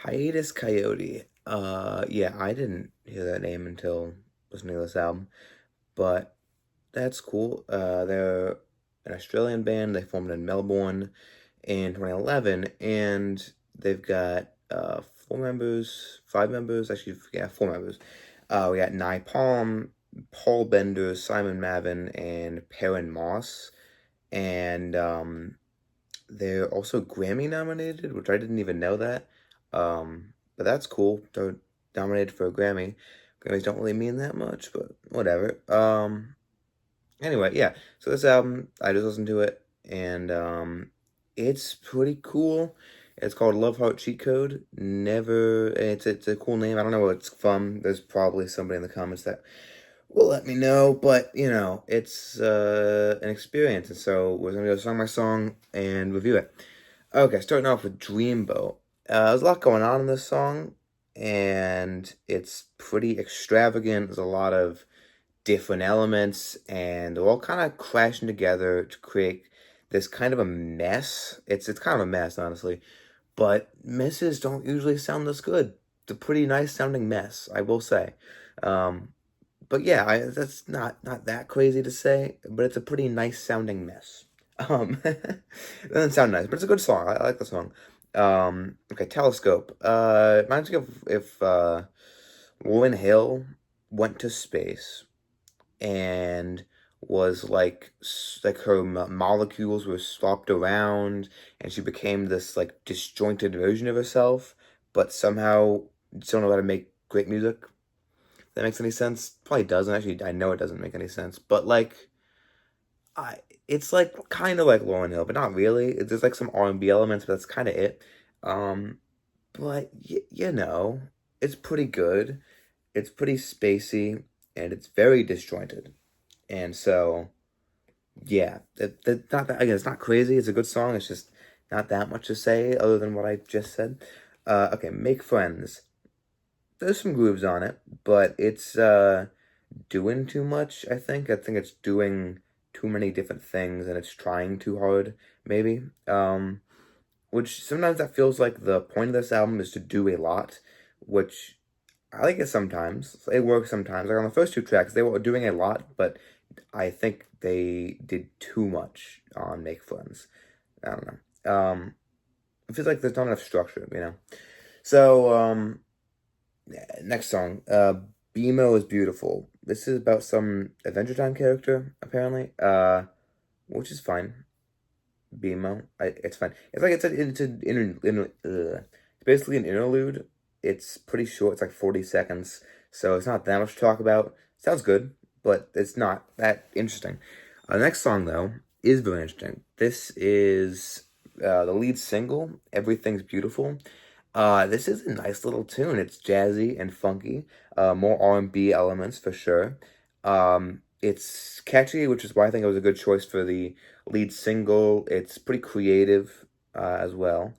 Hiatus Coyote. Yeah, I didn't hear that name until listening to this album, but that's cool. They're an Australian band. They formed in Melbourne in 2011, and they've got four members, five members, actually, yeah, four members. We got Nye Palm, Paul Bender, Simon Mavin, and Perrin Moss, and they're also Grammy nominated, which I didn't even know that. But that's cool. They're nominated for a Grammy. Grammys don't really mean that much, but whatever. Anyway, yeah. So this album, I just listened to it, and it's pretty cool. It's called Love Heart Cheat Code. Never, it's a cool name. I don't know what it's from. There's probably somebody in the comments that will let me know, but it's an experience, and so we're gonna go song by song and review it. Okay, starting off with Dreamboat. There's a lot going on in this song, and it's pretty extravagant. There's a lot of different elements, and they're all kind of crashing together to create this kind of a mess. It's kind of a mess, honestly, but messes don't usually sound this good. It's a pretty nice sounding mess, I will say. Um, but yeah, that's not that crazy to say, but it's a pretty nice sounding mess. It doesn't sound nice, but it's a good song. I like the song. Okay, Telescope. Reminds me of if Lauryn Hill went to space and was like her molecules were swapped around, and she became this like disjointed version of herself, but somehow still know how to make great music. That makes any sense? Probably doesn't. Actually, I know it doesn't make any sense. But like, I it's like kind of like Lauryn Hill, but not really. There's like some R&B elements, but that's kind of it. Um, but it's pretty good. It's pretty spacey, and it's very disjointed. And so, yeah, not that again. It's not crazy. It's a good song. It's just not that much to say other than what I just said. Okay, Make Friends. There's some grooves on it, but it's doing too much, I think it's doing too many different things and it's trying too hard, maybe. Which sometimes that feels like the point of this album is to do a lot, which I like it sometimes. It works sometimes. Like on the first two tracks, they were doing a lot, but I think they did too much on Make Friends. I don't know. It feels like there's not enough structure. So, yeah, next song. BMO is Beautiful. This is about some Adventure Time character, apparently. Which is fine. BMO. It's fine. It's basically an interlude. It's pretty short. It's like 40 seconds. So it's not that much to talk about. Sounds good, but it's not that interesting. The next song, though, is very interesting. This is the lead single, Everything's Beautiful. This is a nice little tune. It's jazzy and funky. More R&B elements for sure. It's catchy, which is why I think it was a good choice for the lead single. It's pretty creative as well.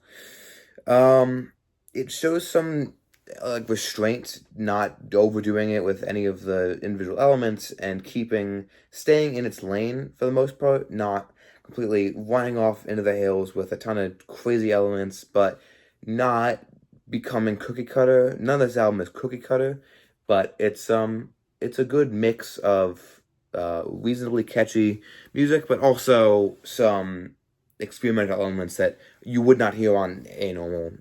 Um, it shows some like restraint, not overdoing it with any of the individual elements, and staying in its lane for the most part, not completely running off into the hills with a ton of crazy elements, but not becoming cookie cutter. None of this album is cookie cutter, but it's a good mix of reasonably catchy music, but also some experimental elements that you would not hear on a normal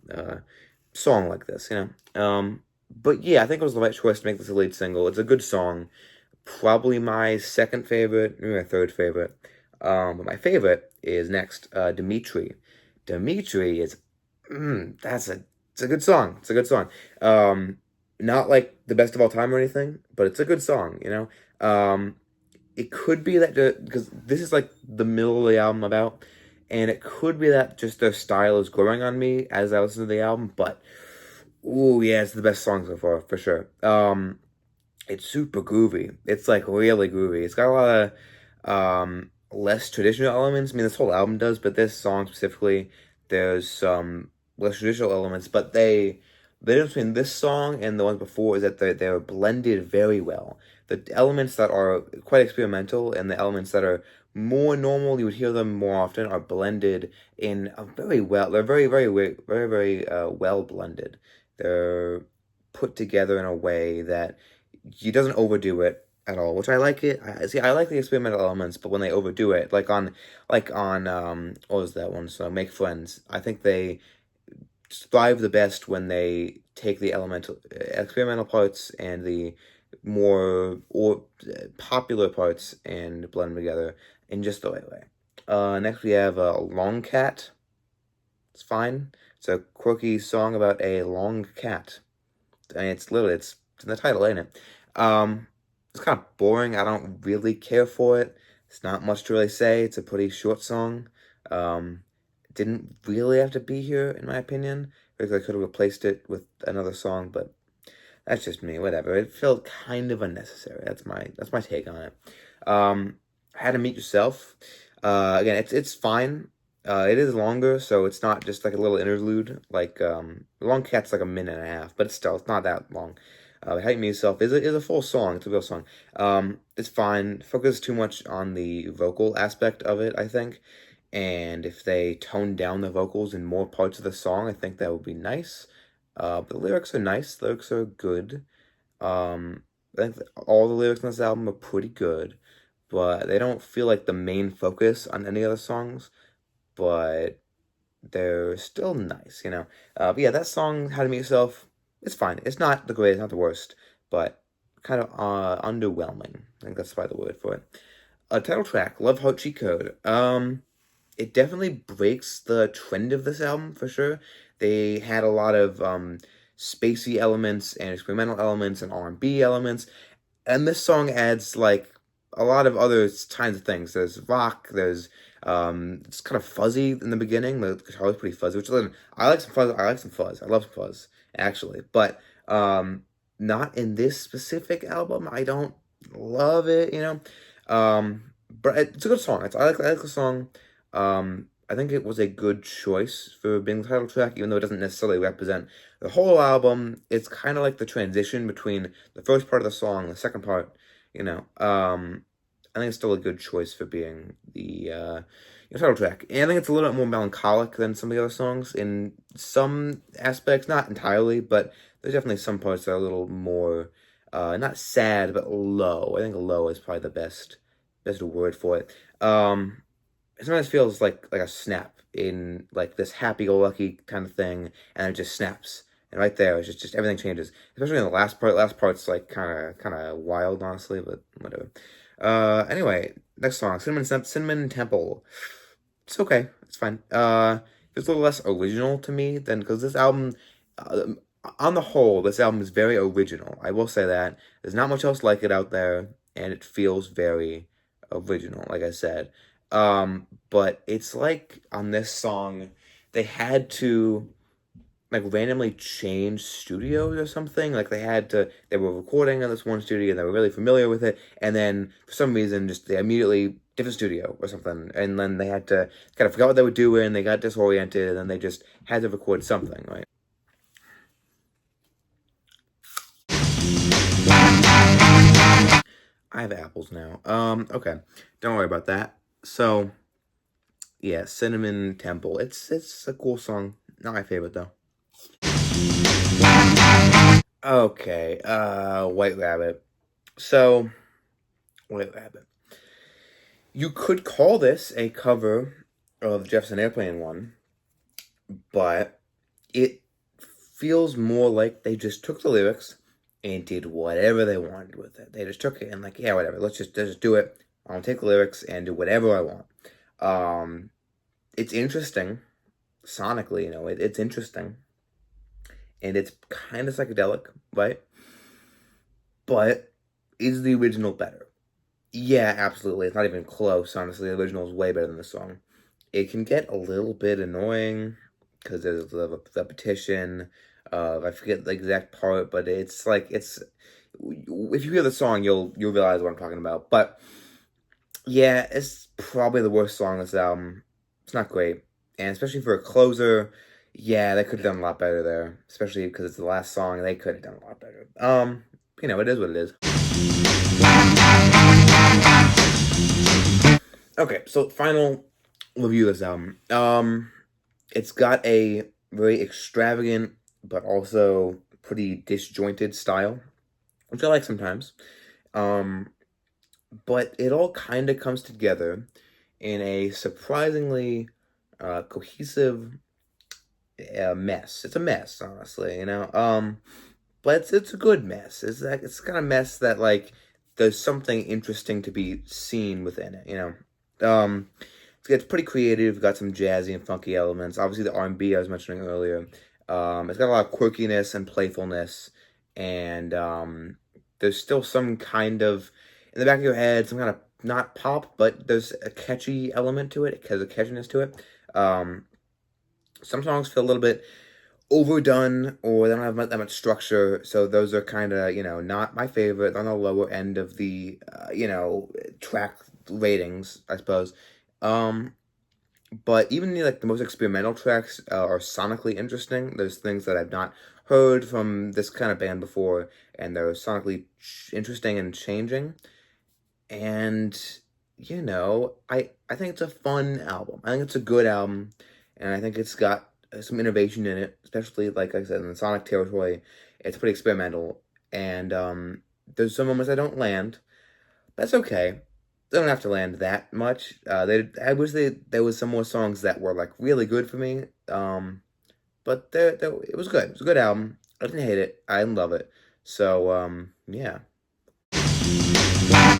song like this. But yeah, I think it was the right choice to make this a lead single. It's a good song. Probably my second favorite, maybe my third favorite. But my favorite is next, Dimitri. Dimitri is, it's a good song. It's a good song. Not like the best of all time or anything, but it's a good song. It could be that because this is like the middle of the album about, and it could be that just their style is growing on me as I listen to the album. But ooh, yeah, it's the best song so far for sure. It's super groovy. It's like really groovy. It's got a lot of less traditional elements. I mean, this whole album does, but this song specifically, there's some less traditional elements. But the difference between this song and the ones before is that they're blended very well. The elements that are quite experimental and the elements that are more normal, you would hear them more often, are blended in a very well. They're very well blended. They're put together in a way that he doesn't overdo it at all, which I like it. I like the experimental elements, but when they overdo it, like on what was that one? So Make Friends. I think they thrive the best when they take the elemental experimental parts and the more or popular parts and blend them together in just the right way. Next we have Long Cat. It's fine. It's a quirky song about a long cat. And it's in the title, ain't it? It's kind of boring. I don't really care for it. It's not much to really say. It's a pretty short song. Um, didn't really have to be here, in my opinion, because I could have replaced it with another song, but that's just me. Whatever. It felt kind of unnecessary. That's my take on it. How to Meet Yourself. Again, it's fine. It is longer, so it's not just like a little interlude. Like Long Cat's like a minute and a half, but it's not that long. How to Meet Yourself is a full song. It's a real song. It's fine. Focus too much on the vocal aspect of it, I think. And if they tone down the vocals in more parts of the song, I think that would be nice. But the lyrics are nice. The lyrics are good. I think that all the lyrics on this album are pretty good, but they don't feel like the main focus on any other songs. But they're still nice, you know. But yeah, that song, How to Meet Yourself, it's fine. It's not the greatest, not the worst, but kind of underwhelming. I think that's probably the word for it. Title track, Love Heart Cheat Code. It definitely breaks the trend of this album for sure. They had a lot of spacey elements and experimental elements and R&B elements, and this song adds like a lot of other kinds of things. There's rock. There's it's kind of fuzzy in the beginning. The guitar is pretty fuzzy, which I like some fuzz. I like some fuzz. I love some fuzz actually, but not in this specific album. I don't love it, you know. But it's a good song. I like the song. I think it was a good choice for being the title track, even though it doesn't necessarily represent the whole album. It's kind of like the transition between the first part of the song and the second part, you know. I think it's still a good choice for being the title track. And I think it's a little bit more melancholic than some of the other songs in some aspects, not entirely, but there's definitely some parts that are a little more, not sad, but low. I think low is probably the best word for it. It sometimes feels like a snap in like this happy-go-lucky kind of thing, and it just snaps. And right there, it's just everything changes. Especially in the last part. Last part's like kind of wild, honestly, but whatever. Anyway, next song, Cinnamon Temple. It's okay. It's fine. It's a little less original to me than because this album, uh, on the whole, this album is very original. I will say that there's not much else like it out there, and it feels very original, like I said. But it's like on this song, they had to like randomly change studios or something. Like they were recording in this one studio and they were really familiar with it, and then for some reason, just they immediately different studio or something, and then they had to kind of forgot what they were doing. They got disoriented, and then they just had to record something, right? I have apples now. Okay, don't worry about that. So yeah, Cinnamon Temple. It's a cool song. Not my favorite though. Okay, White Rabbit. So, White Rabbit. You could call this a cover of the Jefferson Airplane one, but it feels more like they just took the lyrics and did whatever they wanted with it. They just took it and like, yeah, whatever. Let's just do it. I'll take the lyrics and do whatever I want. It's interesting sonically, you know. It's interesting, and it's kind of psychedelic, right? But is the original better? Yeah, absolutely. It's not even close, honestly. The original is way better than the song. It can get a little bit annoying because there's a little repetition. I forget the exact part, but it's like it's if you hear the song, you'll realize what I'm talking about. But yeah, it's probably the worst song on this album. It's not great, and especially for a closer, yeah, they could have done a lot better there. Especially because it's the last song, they could have done a lot better. You know, it is what it is. Okay, so final review of this album. It's got a very extravagant but also pretty disjointed style, which I like sometimes. Um, but it all kind of comes together in a surprisingly cohesive mess. It's a mess, honestly, you know. But it's a good mess. It's like it's kind of mess that like there's something interesting to be seen within it, you know. It's pretty creative. Got some jazzy and funky elements. Obviously, the R&B I was mentioning earlier. It's got a lot of quirkiness and playfulness, and there's still some kind of in the back of your head, some kind of not pop, but there's a catchy element to it. It has a catchiness to it. Um, some songs feel a little bit overdone or they don't have that much structure, so those are kind of, you know, not my favorite. On the lower end of the you know, track ratings, I suppose. um but even the, like the most experimental tracks are sonically interesting. There's things that I've not heard from this kind of band before, and they're sonically interesting and changing. And you know, I think it's a fun album. I think it's a good album, and I think it's got some innovation in it, especially like I said in the sonic territory. It's pretty experimental, and there's some moments I don't land. That's okay. They don't have to land that much. I wish there was some more songs that were like really good for me. But it was good. It was a good album. I didn't hate it. I didn't love it. So yeah.